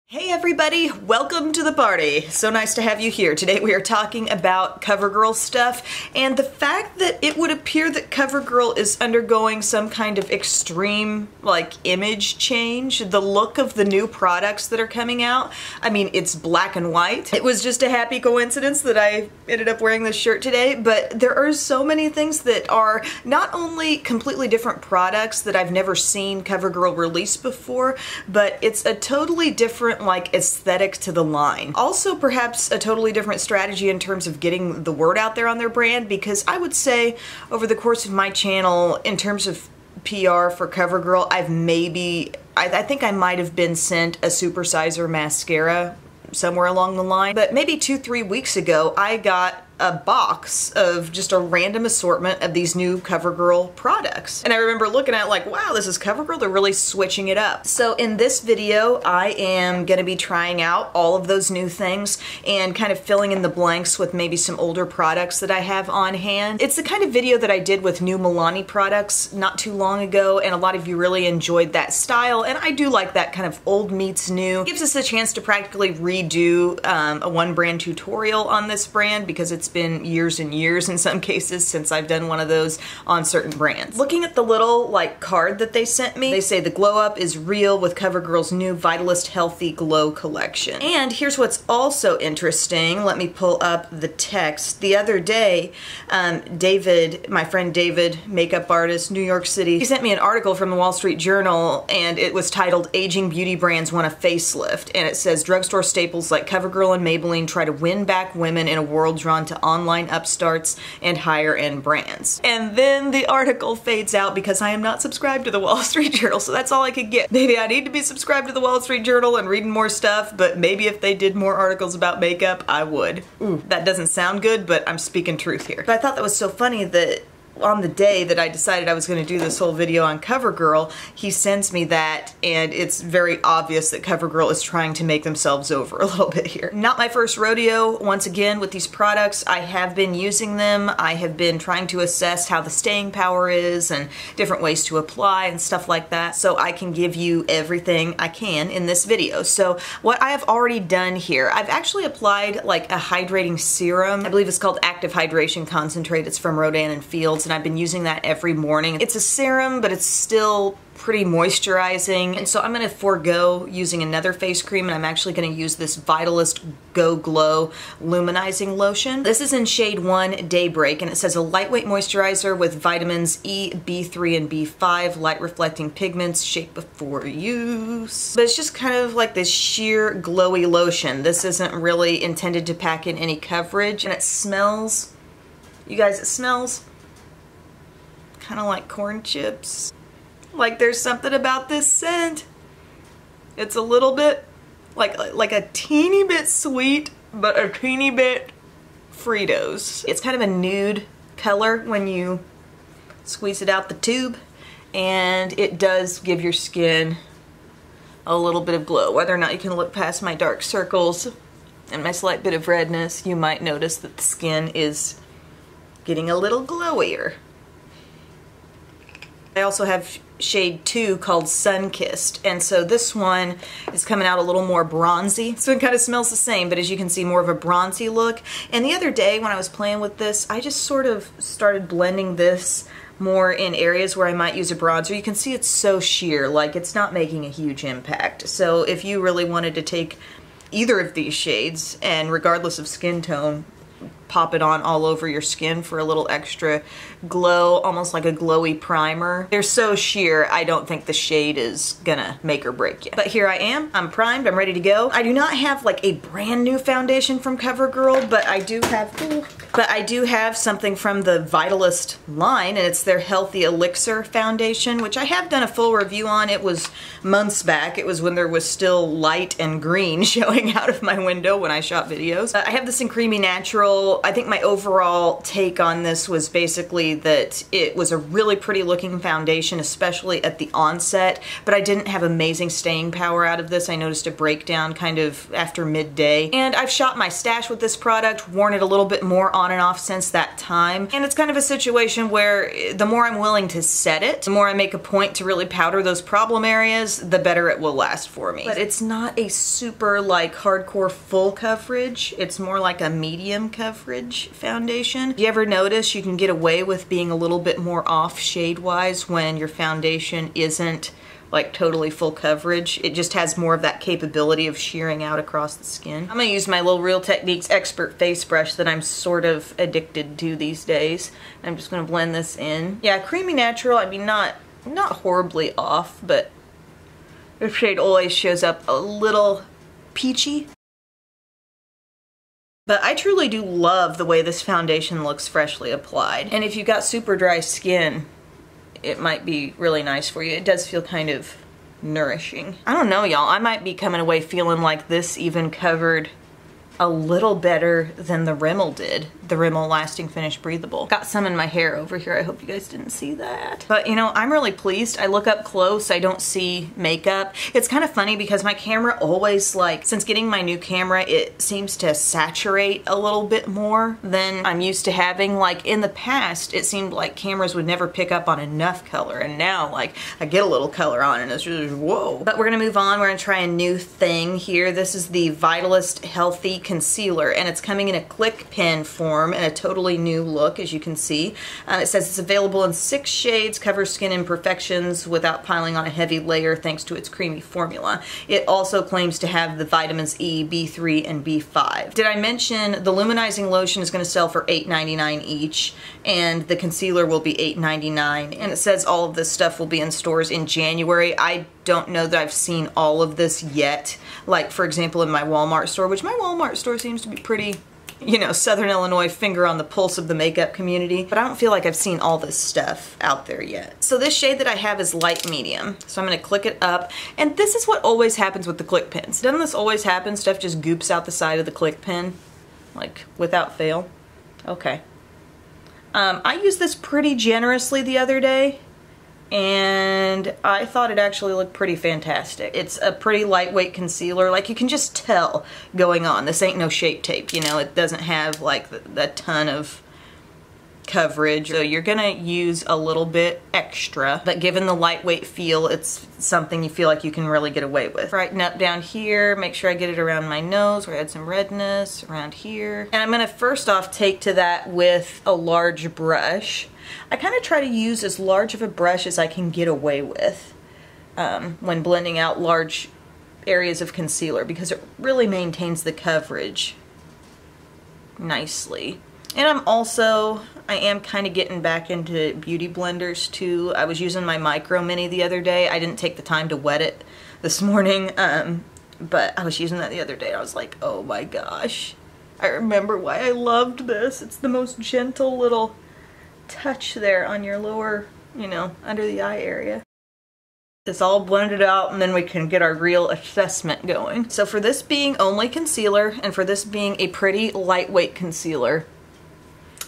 Hey everybody, welcome to the party. So nice to have you here. Today we are talking about CoverGirl stuff and the fact that it would appear that CoverGirl is undergoing some kind of extreme image change. The look of the new products that are coming out, I mean, it's black and white. It was just a happy coincidence that I ended up wearing this shirt today, but there are so many things that are not only completely different products that I've never seen CoverGirl release before, but it's a totally different aesthetic to the line. Also perhaps a totally different strategy in terms of getting the word out there on their brand, because I would say over the course of my channel, in terms of PR for CoverGirl, I think I might have been sent a supersizer mascara somewhere along the line, but maybe 2-3 weeks ago I got a box of just a random assortment of these new CoverGirl products. And I remember looking at it like, wow, this is CoverGirl, they're really switching it up. So in this video, I am gonna be trying out all of those new things and kind of filling in the blanks with maybe some older products that I have on hand. It's the kind of video that I did with new Melon products not too long ago, and a lot of you really enjoyed that style, and I do like that kind of old meets new. It gives us a chance to practically redo a one brand tutorial on this brand, because it's been years and years in some cases since I've done one of those on certain brands. Looking at the little card that they sent me, they say the glow up is real with CoverGirl's new Vitalist Healthy Glow collection. And here's what's also interesting. Let me pull up the text. The other day, David, my friend David, makeup artist, New York City, he sent me an article from the Wall Street Journal, and it was titled "Aging Beauty Brands Want a Facelift," and it says drugstore staples like CoverGirl and Maybelline try to win back women in a world drawn to online upstarts and higher end brands. And then the article fades out because I am not subscribed to the Wall Street Journal, so that's all I could get. Maybe I need to be subscribed to the Wall Street Journal and reading more stuff, but maybe if they did more articles about makeup, I would. Ooh, that doesn't sound good, but I'm speaking truth here. But I thought that was so funny that on the day that I decided I was going to do this whole video on CoverGirl, he sends me that, and it's very obvious that CoverGirl is trying to make themselves over a little bit here. Not my first rodeo, once again, with these products. I have been using them. I have been trying to assess how the staying power is and different ways to apply and stuff like that, so I can give you everything I can in this video. So what I have already done here, I've actually applied a hydrating serum. I believe it's called Active Hydration Concentrate. It's from Rodan & Fields, and I've been using that every morning. It's a serum, but it's still pretty moisturizing, and so I'm going to forego using another face cream, and I'm actually going to use this Vitalist Go Glow Luminizing Lotion. This is in shade 1 Daybreak, and it says a lightweight moisturizer with vitamins E, B3, and B5, light reflecting pigments, shake before use. But it's just kind of like this sheer glowy lotion. This isn't really intended to pack in any coverage, and it smells, you guys, it smells kind of like corn chips. There's something about this scent. It's a little bit, like a teeny bit sweet, but a teeny bit Fritos. It's kind of a nude color when you squeeze it out the tube, and it does give your skin a little bit of glow. Whether or not you can look past my dark circles and my slight bit of redness, you might notice that the skin is getting a little glowier. I also have shade 2 called Sunkissed, and so this one is coming out a little more bronzy. So it kind of smells the same, but as you can see, more of a bronzy look. And the other day when I was playing with this, I just sort of started blending this more in areas where I might use a bronzer. You can see it's so sheer, it's not making a huge impact. So if you really wanted to take either of these shades, and regardless of skin tone, pop it on all over your skin for a little extra glow, almost like a glowy primer. They're so sheer, I don't think the shade is gonna make or break you. But here I am, I'm primed, I'm ready to go. I do not have a brand new foundation from CoverGirl, but I do have something from the Vitalist line, and it's their Healthy Elixir foundation, which I have done a full review on. It was months back. It was when there was still light and green showing out of my window when I shot videos. I have this in Creamy Natural, So I think my overall take on this was basically that it was a really pretty looking foundation, especially at the onset, but I didn't have amazing staying power out of this. I noticed a breakdown kind of after midday. And I've shot my stash with this product, worn it a little bit more on and off since that time. And it's kind of a situation where the more I'm willing to set it, the more I make a point to really powder those problem areas, the better it will last for me. But it's not a super like hardcore full coverage. It's more like a medium coverage foundation. If you ever notice, you can get away with being a little bit more off shade-wise when your foundation isn't like totally full coverage. It just has more of that capability of shearing out across the skin. I'm gonna use my little Real Techniques Expert face brush that I'm sort of addicted to these days. I'm just gonna blend this in. Yeah, creamy natural, I mean not horribly off, but the shade always shows up a little peachy. But I truly do love the way this foundation looks freshly applied. And if you've got super dry skin, it might be really nice for you. It does feel kind of nourishing. I don't know, y'all. I might be coming away feeling like this even covered a little better than the Rimmel did. The Rimmel Lasting Finish Breathable. Got some in my hair over here. I hope you guys didn't see that. But you know, I'm really pleased. I look up close, I don't see makeup. It's kind of funny because my camera always like, since getting my new camera, it seems to saturate a little bit more than I'm used to having. Like in the past, it seemed like cameras would never pick up on enough color. And now like I get a little color on and it's just whoa. But we're gonna move on. We're gonna try a new thing here. This is the Vitalist Healthy Concealer and it's coming in a click pen form and a totally new look, as you can see. It says it's available in 6 shades, covers skin imperfections without piling on a heavy layer thanks to its creamy formula. It also claims to have the vitamins E, B3, and B5. Did I mention the luminizing lotion is going to sell for $8.99 each and the concealer will be $8.99, and it says all of this stuff will be in stores in January. I don't know that I've seen all of this yet. Like for example in my Walmart store, which my Walmart store seems to be pretty, you know, Southern Illinois, finger on the pulse of the makeup community, but I don't feel like I've seen all this stuff out there yet. So this shade that I have is light medium, so I'm gonna click it up, and this is what always happens with the click pens. Doesn't this always happen? Stuff just goops out the side of the click pen, like without fail. Okay. I used this pretty generously the other day, and I thought it actually looked pretty fantastic. It's a pretty lightweight concealer. Like you can just tell going on. This ain't no Shape Tape, you know. It doesn't have like a ton of coverage. So you're gonna use a little bit extra, but given the lightweight feel, it's something you feel like you can really get away with. Brighten up down here, make sure I get it around my nose where I had some redness, around here. And I'm gonna first off take to that with a large brush. I kind of try to use as large of a brush as I can get away with when blending out large areas of concealer because it really maintains the coverage nicely. And I am kind of getting back into beauty blenders too. I was using my Micro Mini the other day. I didn't take the time to wet it this morning, but I was using that the other day. I was like, oh my gosh. I remember why I loved this. It's the most gentle little touch there on your lower, you know, under the eye area. It's all blended out and then we can get our real assessment going. So for this being only concealer and for this being a pretty lightweight concealer,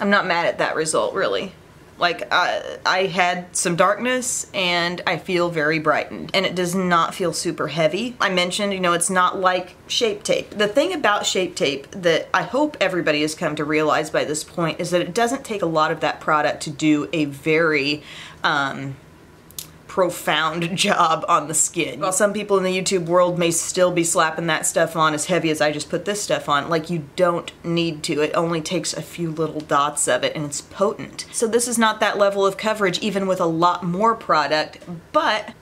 I'm not mad at that result really. Like I had some darkness and I feel very brightened and it does not feel super heavy. I mentioned, you know, it's not like Shape Tape. The thing about Shape Tape that I hope everybody has come to realize by this point is that it doesn't take a lot of that product to do a very profound job on the skin. While some people in the YouTube world may still be slapping that stuff on as heavy as I just put this stuff on, like you don't need to. It only takes a few little dots of it and it's potent. So this is not that level of coverage even with a lot more product, but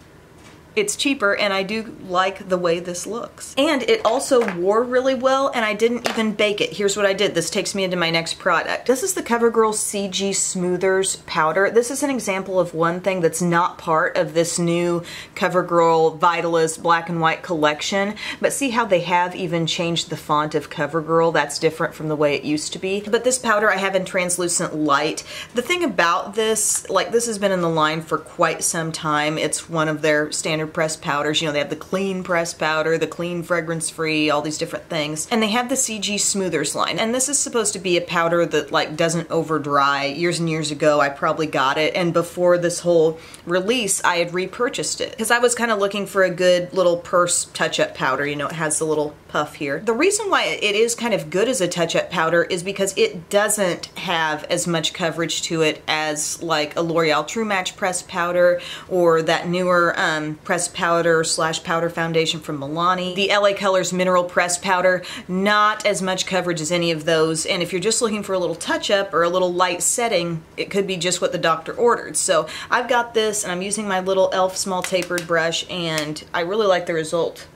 it's cheaper and I do like the way this looks. And it also wore really well and I didn't even bake it. Here's what I did. This takes me into my next product. This is the CoverGirl's CG Smoothers powder. This is an example of one thing that's not part of this new CoverGirl Vitalist black and white collection. But see how they have even changed the font of CoverGirl? That's different from the way it used to be. But this powder I have in translucent light. The thing about this, like this has been in the line for quite some time. It's one of their standard their pressed powders. You know, they have the clean pressed powder, the clean fragrance free, all these different things. And they have the CG Smoothers line. And this is supposed to be a powder that like doesn't over dry. Years and years ago, I probably got it. And before this whole release, I had repurchased it because I was kind of looking for a good little purse touch-up powder. You know, it has the little puff here. The reason why it is kind of good as a touch-up powder is because it doesn't have as much coverage to it as like a L'Oreal True Match pressed powder or that newer pressed powder / powder foundation from Melon. The LA Colors Mineral Pressed Powder, not as much coverage as any of those. And if you're just looking for a little touch-up or a little light setting, it could be just what the doctor ordered. So I've got this and I'm using my little e.l.f. small tapered brush, and I really like the result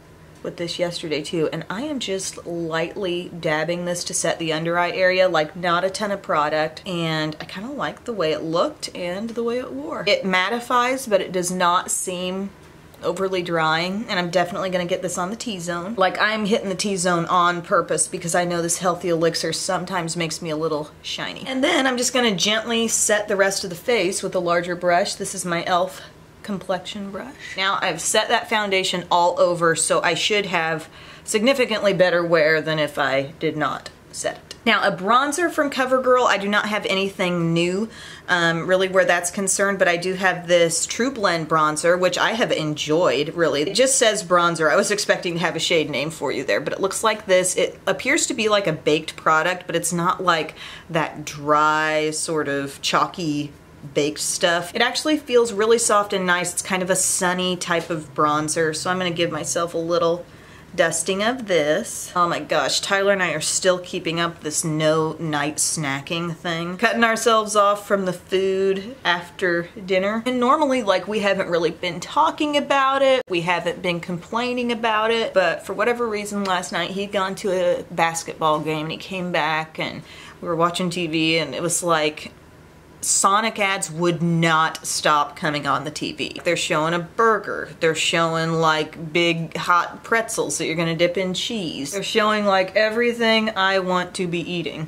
with this yesterday too. And I am just lightly dabbing this to set the under eye area, like not a ton of product, and I kind of like the way it looked and the way it wore. It mattifies, but it does not seem overly drying, and I'm definitely going to get this on the T-zone. Like, I'm hitting the T-zone on purpose because I know this healthy elixir sometimes makes me a little shiny. And then I'm just going to gently set the rest of the face with a larger brush. This is my e.l.f. Complexion Brush. Now I've set that foundation all over, so I should have significantly better wear than if I did not set it. Now a bronzer from CoverGirl, I do not have anything new really where that's concerned, but I do have this True Blend bronzer, which I have enjoyed, really. It just says bronzer. I was expecting to have a shade name for you there, but it looks like this. It appears to be like a baked product, but it's not like that dry, sort of chalky baked stuff. It actually feels really soft and nice. It's kind of a sunny type of bronzer, so I'm going to give myself a little dusting of this. Oh my gosh, Tyler and I are still keeping up this no night snacking thing. Cutting ourselves off from the food after dinner. And normally, like, we haven't really been talking about it. We haven't been complaining about it. But for whatever reason, last night he'd gone to a basketball game and he came back and we were watching TV, and it was like Sonic ads would not stop coming on the TV. They're showing a burger. They're showing like big hot pretzels that you're gonna dip in cheese. They're showing like everything I want to be eating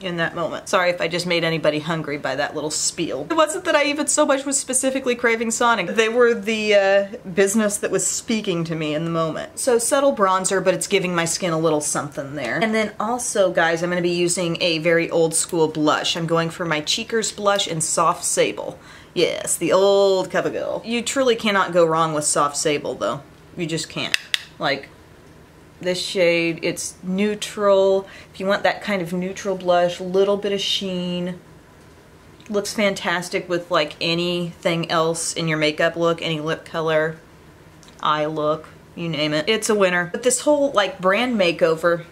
in that moment. Sorry if I just made anybody hungry by that little spiel. It wasn't that I even so much was specifically craving Sonic. They were the business that was speaking to me in the moment. So subtle bronzer, but it's giving my skin a little something there. And then also, guys, I'm going to be using a very old school blush. I'm going for my Cheekers blush in Soft Sable. Yes, the old CoverGirl. You truly cannot go wrong with Soft Sable though. You just can't. Like, this shade, it's neutral. If you want that kind of neutral blush, a little bit of sheen. Looks fantastic with like anything else in your makeup look, any lip color, eye look, you name it. It's a winner. But this whole like brand makeover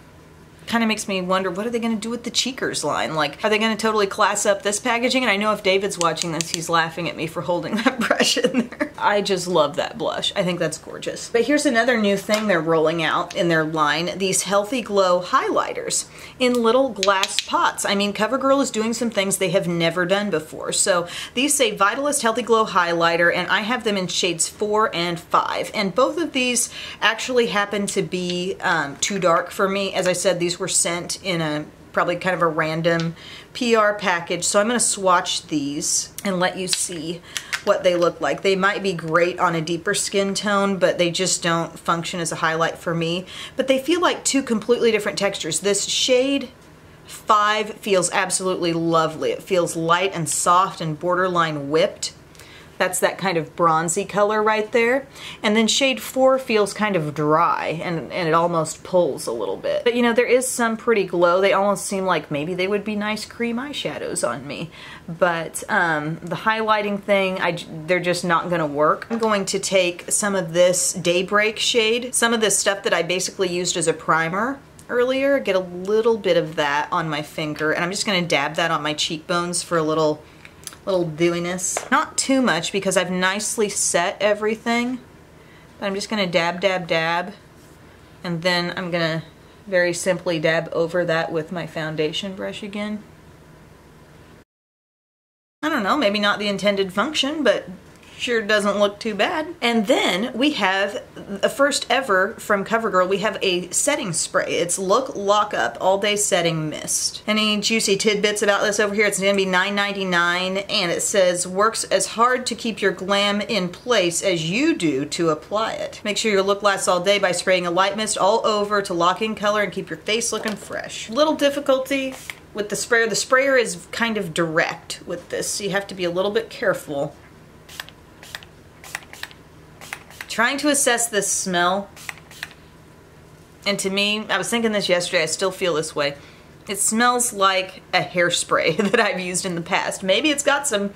kind of makes me wonder, what are they going to do with the Cheekers line? Like, are they going to totally class up this packaging? And I know if David's watching this, he's laughing at me for holding that brush in there. I just love that blush. I think that's gorgeous. But here's another new thing they're rolling out in their line, these Healthy Glow highlighters in little glass pots. I mean, CoverGirl is doing some things they have never done before. So these say Vitalist Healthy Glow Highlighter, and I have them in shades 4 and 5. And both of these actually happen to be too dark for me. As I said, these were sent in a probably kind of a random PR package, so I'm going to swatch these and let you see what they look like. They might be great on a deeper skin tone, but they just don't function as a highlight for me. But they feel like two completely different textures. This shade 5 feels absolutely lovely. It feels light and soft and borderline whipped. That's that kind of bronzy color right there. And then shade 4 feels kind of dry and it almost pulls a little bit. But you know, there is some pretty glow. They almost seem like maybe they would be nice cream eyeshadows on me. But the highlighting thing, they're just not gonna work. I'm going to take some of this Daybreak shade, some of this stuff that I basically used as a primer earlier, get a little bit of that on my finger, and I'm just gonna dab that on my cheekbones for a little dewiness. Not too much because I've nicely set everything, but I'm just gonna dab, dab, dab, and then I'm gonna very simply dab over that with my foundation brush again. I don't know, maybe not the intended function, but Sure doesn't look too bad. And then we have the first ever from CoverGirl. We have a setting spray. It's Look Lock Up All Day Setting Mist. Any juicy tidbits about this over here? It's gonna be $9.99 and it says works as hard to keep your glam in place as you do to apply it. Make sure your look lasts all day by spraying a light mist all over to lock in color and keep your face looking fresh. Little difficulty with the sprayer. The sprayer is kind of direct with this, so you have to be a little bit careful. Trying to assess this smell, and to me, I was thinking this yesterday, I still feel this way. It smells like a hairspray that I've used in the past. Maybe it's got some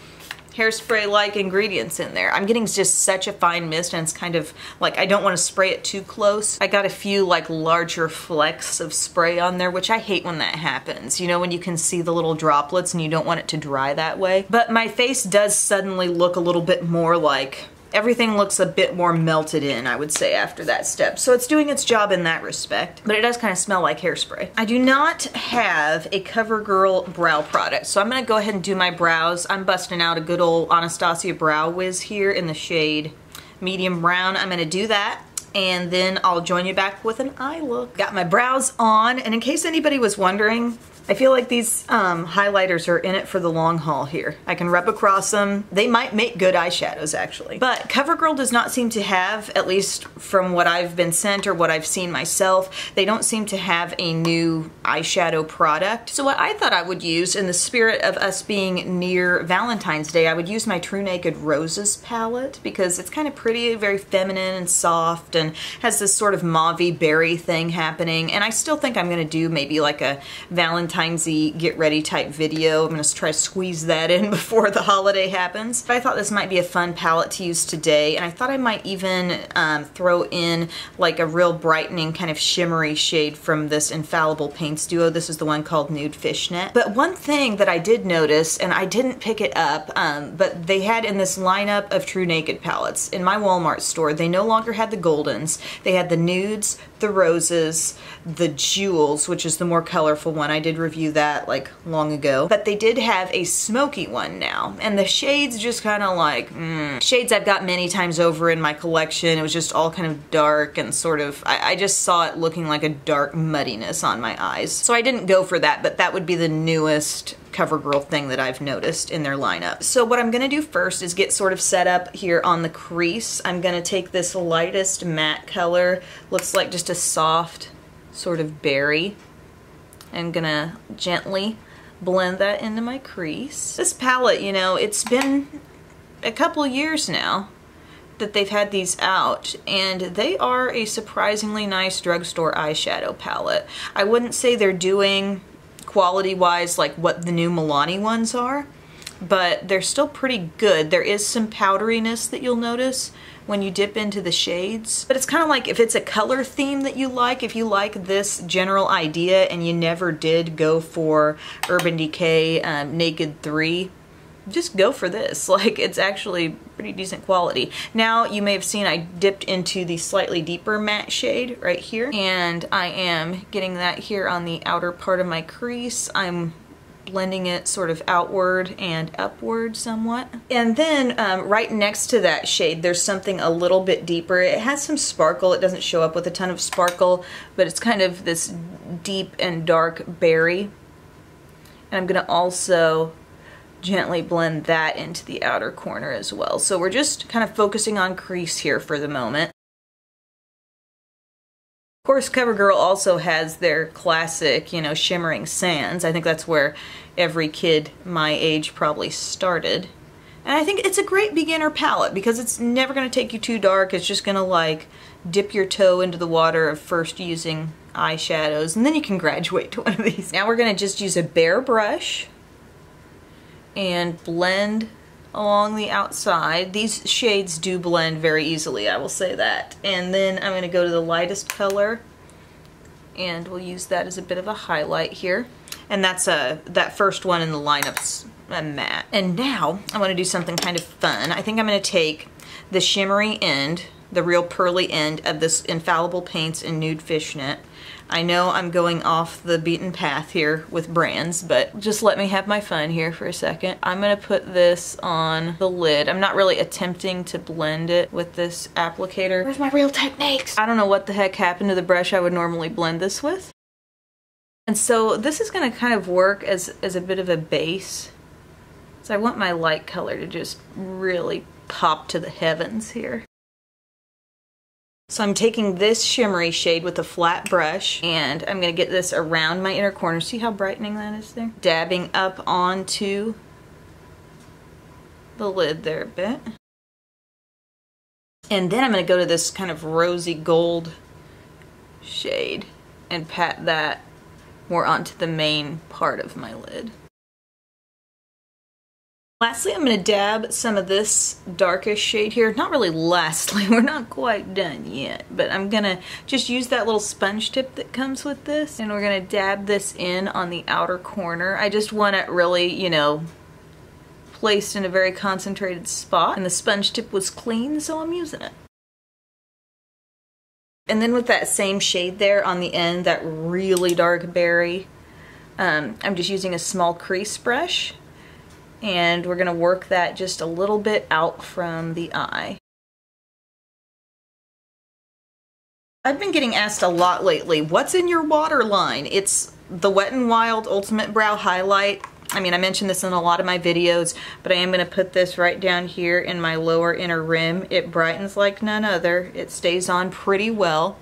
hairspray-like ingredients in there. I'm getting just such a fine mist, and it's kind of like I don't want to spray it too close. I got a few like larger flecks of spray on there, which I hate when that happens. You know, when you can see the little droplets and you don't want it to dry that way. But my face does suddenly look a little bit more like, everything looks a bit more melted in, I would say, after that step. So it's doing its job in that respect, but it does kind of smell like hairspray. I do not have a CoverGirl brow product, so I'm gonna go ahead and do my brows. I'm busting out a good old Anastasia Brow Wiz here in the shade medium brown. I'm gonna do that, and then I'll join you back with an eye look. Got my brows on, and in case anybody was wondering, I feel like these highlighters are in it for the long haul here. I can rub across them. They might make good eyeshadows, actually. But CoverGirl does not seem to have, at least from what I've been sent or what I've seen myself, they don't seem to have a new eyeshadow product. So what I thought I would use, in the spirit of us being near Valentine's Day, I would use my True Naked Roses palette, because it's kind of pretty, very feminine and soft, and has this sort of mauve-y berry thing happening. And I still think I'm gonna do maybe like a Valentine's get ready type video. I'm gonna try to squeeze that in before the holiday happens. But I thought this might be a fun palette to use today, and I thought I might even throw in like a real brightening kind of shimmery shade from this Infallible Paints duo. This is the one called Nude Fishnet. But one thing that I did notice, and I didn't pick it up, but they had in this lineup of True Naked palettes in my Walmart store, they no longer had the goldens. They had the nudes, the roses, the jewels, which is the more colorful one. I did review that like long ago. But they did have a smoky one now, and the shades just kind of like, shades I've got many times over in my collection. It was just all kind of dark and sort of, I just saw it looking like a dark muddiness on my eyes. So I didn't go for that, but that would be the newest CoverGirl thing that I've noticed in their lineup. So what I'm gonna do first is get sort of set up here on the crease. I'm gonna take this lightest matte color, looks like just a soft sort of berry. I'm gonna gently blend that into my crease. This palette, you know, it's been a couple years now that they've had these out, and they are a surprisingly nice drugstore eyeshadow palette. I wouldn't say they're doing quality-wise like what the new Melon ones are, but they're still pretty good. There is some powderiness that you'll notice when you dip into the shades, but it's kind of like if it's a color theme that you like, if you like this general idea and you never did go for Urban Decay Naked 3, just go for this. Like, it's actually pretty decent quality. Now, you may have seen I dipped into the slightly deeper matte shade right here, and I am getting that here on the outer part of my crease. I'm blending it sort of outward and upward somewhat. And then right next to that shade, there's something a little bit deeper. It has some sparkle. It doesn't show up with a ton of sparkle, but it's kind of this deep and dark berry. And I'm gonna also gently blend that into the outer corner as well. So we're just kind of focusing on crease here for the moment. Of course, CoverGirl also has their classic, you know, shimmering sands. I think that's where every kid my age probably started. And I think it's a great beginner palette because it's never going to take you too dark. It's just going to like dip your toe into the water of first using eyeshadows, and then you can graduate to one of these. Now we're going to just use a bare brush and blend along the outside. These shades do blend very easily, I will say that. And then I'm going to go to the lightest color, and we'll use that as a bit of a highlight here. And that's that first one in the lineup's matte. And now I want to do something kind of fun. I think I'm going to take the shimmery end, the real pearly end of this Infallible Paints in Nude Fishnet. I know I'm going off the beaten path here with brands, but just let me have my fun here for a second. I'm gonna put this on the lid. I'm not really attempting to blend it with this applicator. Where's my real techniques? I don't know what the heck happened to the brush I would normally blend this with. And so this is gonna kind of work as a bit of a base. So I want my light color to just really pop to the heavens here. So I'm taking this shimmery shade with a flat brush, and I'm going to get this around my inner corner. See how brightening that is there? Dabbing up onto the lid there a bit. And then I'm going to go to this kind of rosy gold shade and pat that more onto the main part of my lid. Lastly, I'm going to dab some of this darkest shade here. Not really lastly, we're not quite done yet, but I'm going to just use that little sponge tip that comes with this, and we're going to dab this in on the outer corner. I just want it really, you know, placed in a very concentrated spot, and the sponge tip was clean, so I'm using it. And then with that same shade there on the end, that really dark berry, I'm just using a small crease brush. And we're going to work that just a little bit out from the eye. I've been getting asked a lot lately, what's in your waterline? It's the Wet n Wild Ultimate Brow Highlight. I mean, I mentioned this in a lot of my videos, but I am going to put this right down here in my lower inner rim. It brightens like none other. It stays on pretty well.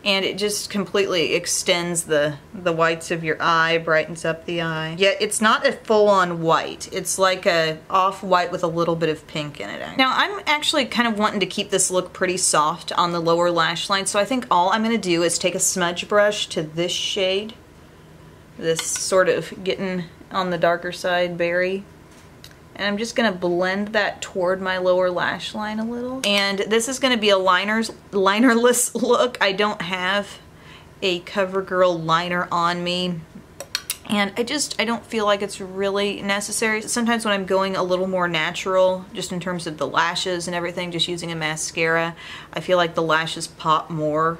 And it just completely extends the whites of your eye, brightens up the eye. Yet it's not a full-on white. It's like a off-white with a little bit of pink in it. Now I'm actually kind of wanting to keep this look pretty soft on the lower lash line, so I think all I'm going to do is take a smudge brush to this shade, this sort of getting on the darker side berry. And I'm just going to blend that toward my lower lash line a little. And this is going to be a linerless look. I don't have a CoverGirl liner on me. And I don't feel like it's really necessary. Sometimes when I'm going a little more natural, just in terms of the lashes and everything, just using a mascara, I feel like the lashes pop more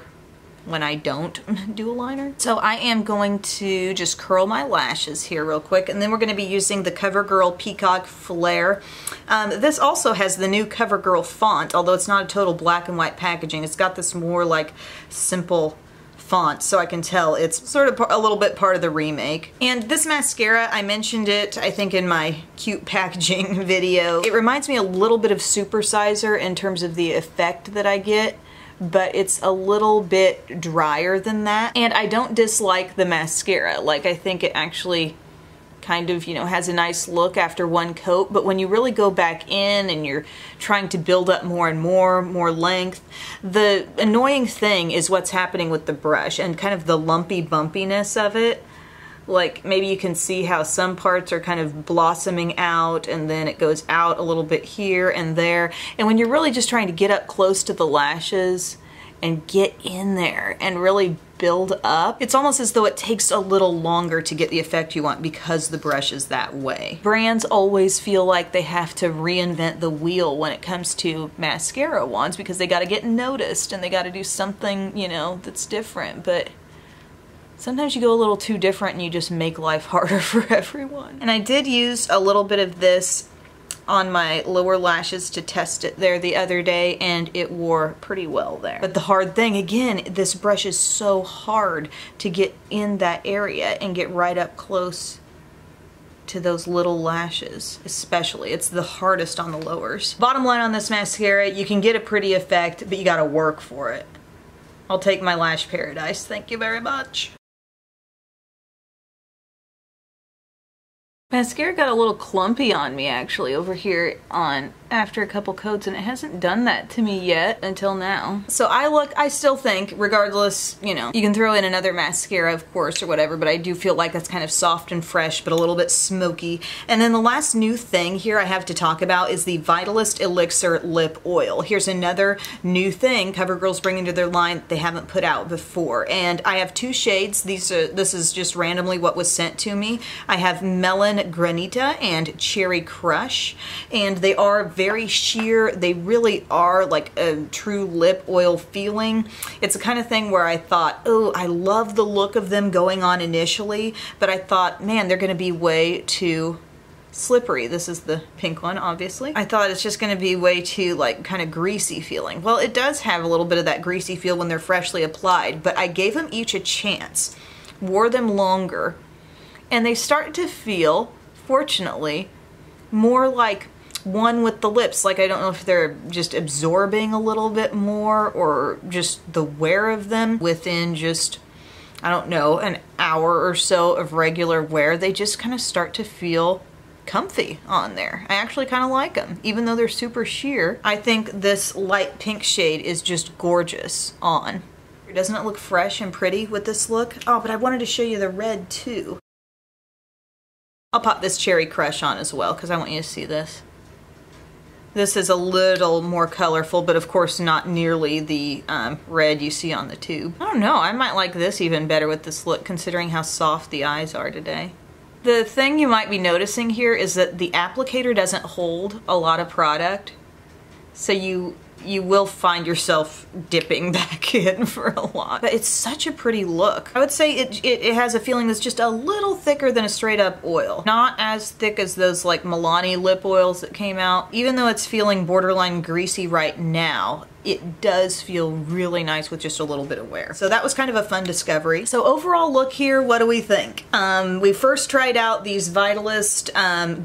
when I don't do a liner. So I am going to just curl my lashes here real quick, and then we're going to be using the CoverGirl Peacock Flare. This also has the new CoverGirl font, although it's not a total black and white packaging. It's got this more like simple font, so I can tell it's sort of a little bit part of the remake. And this mascara, I mentioned it, I think, in my cute packaging video. It reminds me a little bit of Supersizer in terms of the effect that I get, but it's a little bit drier than that. And I don't dislike the mascara. Like, I think it actually kind of, you know, has a nice look after one coat, but when you really go back in and you're trying to build up more and more length, the annoying thing is what's happening with the brush and kind of the lumpy bumpiness of it. Like, maybe you can see how some parts are kind of blossoming out, and then it goes out a little bit here and there. And when you're really just trying to get up close to the lashes and get in there and really build up, it's almost as though it takes a little longer to get the effect you want because the brush is that way. Brands always feel like they have to reinvent the wheel when it comes to mascara wands because they got to get noticed and they got to do something, you know, that's different. But sometimes you go a little too different and you just make life harder for everyone. And I did use a little bit of this on my lower lashes to test it there the other day, and it wore pretty well there. But the hard thing, again, this brush is so hard to get in that area and get right up close to those little lashes, especially. It's the hardest on the lowers. Bottom line on this mascara, you can get a pretty effect, but you gotta work for it. I'll take my Lash Paradise, thank you very much. Mascara got a little clumpy on me actually over here on after a couple coats, and it hasn't done that to me yet until now. So I still think, regardless, you know, you can throw in another mascara of course or whatever, but I do feel like that's kind of soft and fresh but a little bit smoky. And then the last new thing here I have to talk about is the Vitalist Elixir Lip Oil. Here's another new thing CoverGirl's bringing to their line that they haven't put out before. And I have two shades. This is just randomly what was sent to me. I have Melon Granita and Cherry Crush, and they are very sheer. They really are like a true lip oil feeling. It's the kind of thing where I thought, oh, I love the look of them going on initially, but I thought, man, they're gonna be way too slippery. This is the pink one, obviously. I thought it's just going to be way too like kind of greasy feeling. Well, it does have a little bit of that greasy feel when they're freshly applied, but I gave them each a chance, wore them longer, and they start to feel, fortunately, more like one with the lips. Like, I don't know if they're just absorbing a little bit more or just the wear of them within just, I don't know, an hour or so of regular wear. They just kind of start to feel comfy on there. I actually kind of like them, even though they're super sheer. I think this light pink shade is just gorgeous on. Doesn't it look fresh and pretty with this look? Oh, but I wanted to show you the red too. I'll pop this Cherry Crush on as well because I want you to see this. This is a little more colorful, but of course not nearly the red you see on the tube. I don't know, I might like this even better with this look considering how soft the eyes are today. The thing you might be noticing here is that the applicator doesn't hold a lot of product, so you will find yourself dipping back in for a lot. But it's such a pretty look. I would say it has a feeling that's just a little thicker than a straight up oil. Not as thick as those like Melon lip oils that came out. Even though it's feeling borderline greasy right now, it does feel really nice with just a little bit of wear. So that was kind of a fun discovery. So overall look here, what do we think? We first tried out these Vitalist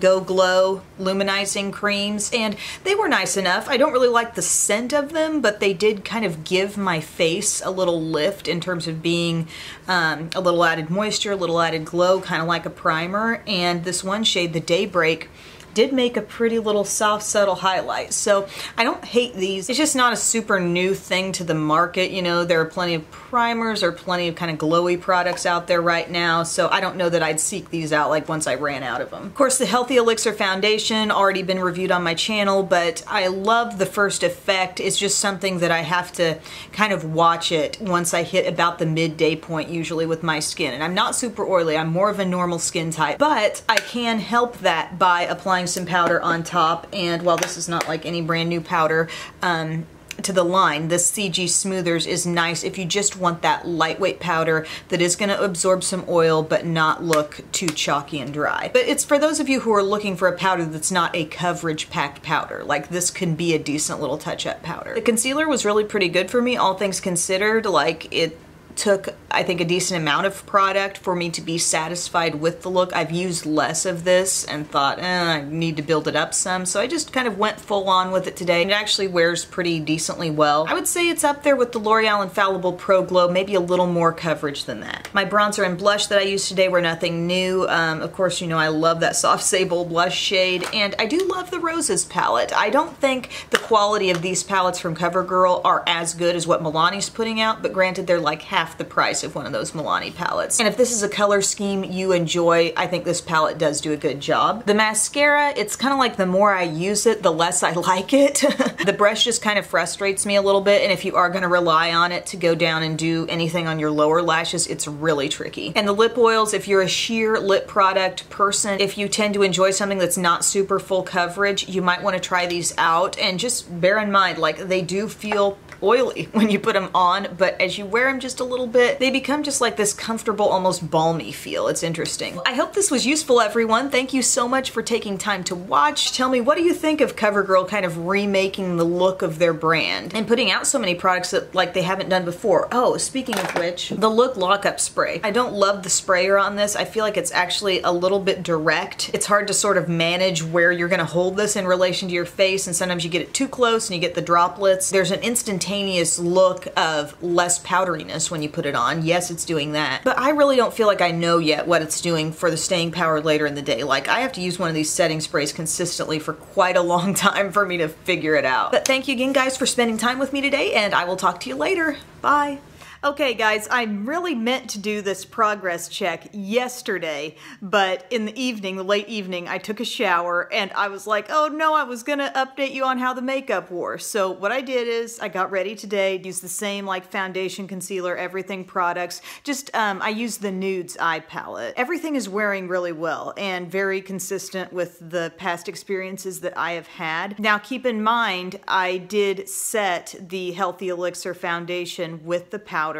Go Glow Luminizing Creams, and they were nice enough. I don't really like the scent of them, but they did kind of give my face a little lift in terms of being a little added moisture, a little added glow, kind of like a primer. And this one shade, the Daybreak, did make a pretty little soft, subtle highlight. So I don't hate these. It's just not a super new thing to the market. You know, there are plenty of primers or plenty of kind of glowy products out there right now. So I don't know that I'd seek these out like once I ran out of them. Of course, the Healthy Elixir Foundation, already been reviewed on my channel, but I love the first effect. It's just something that I have to kind of watch it once I hit about the midday point usually with my skin. And I'm not super oily. I'm more of a normal skin type, but I can help that by applying some powder on top. And while this is not like any brand new powder to the line, this CG Smoothers is nice if you just want that lightweight powder that is going to absorb some oil but not look too chalky and dry. But it's for those of you who are looking for a powder that's not a coverage packed powder. Like, this can be a decent little touch-up powder. The concealer was really pretty good for me, all things considered. Like, it took, I think, a decent amount of product for me to be satisfied with the look. I've used less of this and thought, I need to build it up some, so I just kind of went full on with it today. It actually wears pretty decently well. I would say it's up there with the L'Oreal Infallible Pro Glow, maybe a little more coverage than that. My bronzer and blush that I used today were nothing new. Of course, you know I love that soft Sable blush shade, and I do love the Roses palette. I don't think the quality of these palettes from CoverGirl are as good as what Milani's putting out, but granted, they're like half the price of one of those Milani palettes. And if this is a color scheme you enjoy, I think this palette does do a good job. The mascara, it's kind of like the more I use it, the less I like it. The brush just kind of frustrates me a little bit, and if you are going to rely on it to go down and do anything on your lower lashes, it's really tricky. And the lip oils, if you're a sheer lip product person, if you tend to enjoy something that's not super full coverage, you might want to try these out. And just bear in mind, like, they do feel oily when you put them on, but as you wear them just a little bit, they become just like this comfortable, almost balmy feel. It's interesting. I hope this was useful, everyone. Thank you so much for taking time to watch. Tell me, what do you think of CoverGirl kind of remaking the look of their brand and putting out so many products that like they haven't done before? Oh, speaking of which, the Look Lockup Spray. I don't love the sprayer on this. I feel like it's actually a little bit direct. It's hard to sort of manage where you're gonna hold this in relation to your face, and sometimes you get it too close and you get the droplets. There's an instantaneous look of less powderiness when you put it on. Yes, it's doing that, but I really don't feel like I know yet what it's doing for the staying power later in the day. Like, I have to use one of these setting sprays consistently for quite a long time for me to figure it out. But thank you again, guys, for spending time with me today, and I will talk to you later. Bye. Okay guys, I really meant to do this progress check yesterday, but in the evening, the late evening, I took a shower and I was like, oh no, I was gonna update you on how the makeup wore. So what I did is I got ready today, used the same like foundation, concealer, everything products. Just, I used the Nudes eye palette. Everything is wearing really well and very consistent with the past experiences that I have had. Now keep in mind, I did set the Healthy Elixir foundation with the powder.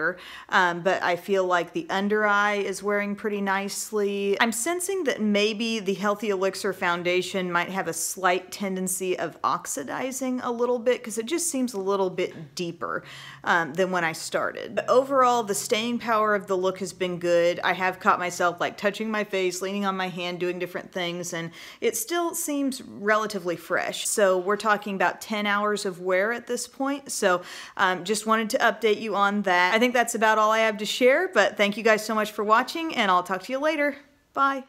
But I feel like the under eye is wearing pretty nicely. I'm sensing that maybe the Healthy Elixir foundation might have a slight tendency of oxidizing a little bit because it just seems a little bit deeper than when I started. But overall, the staying power of the look has been good. I have caught myself like touching my face, leaning on my hand, doing different things, and it still seems relatively fresh. So we're talking about 10 hours of wear at this point. So just wanted to update you on that. I think that's about all I have to share, but thank you guys so much for watching, and I'll talk to you later. Bye.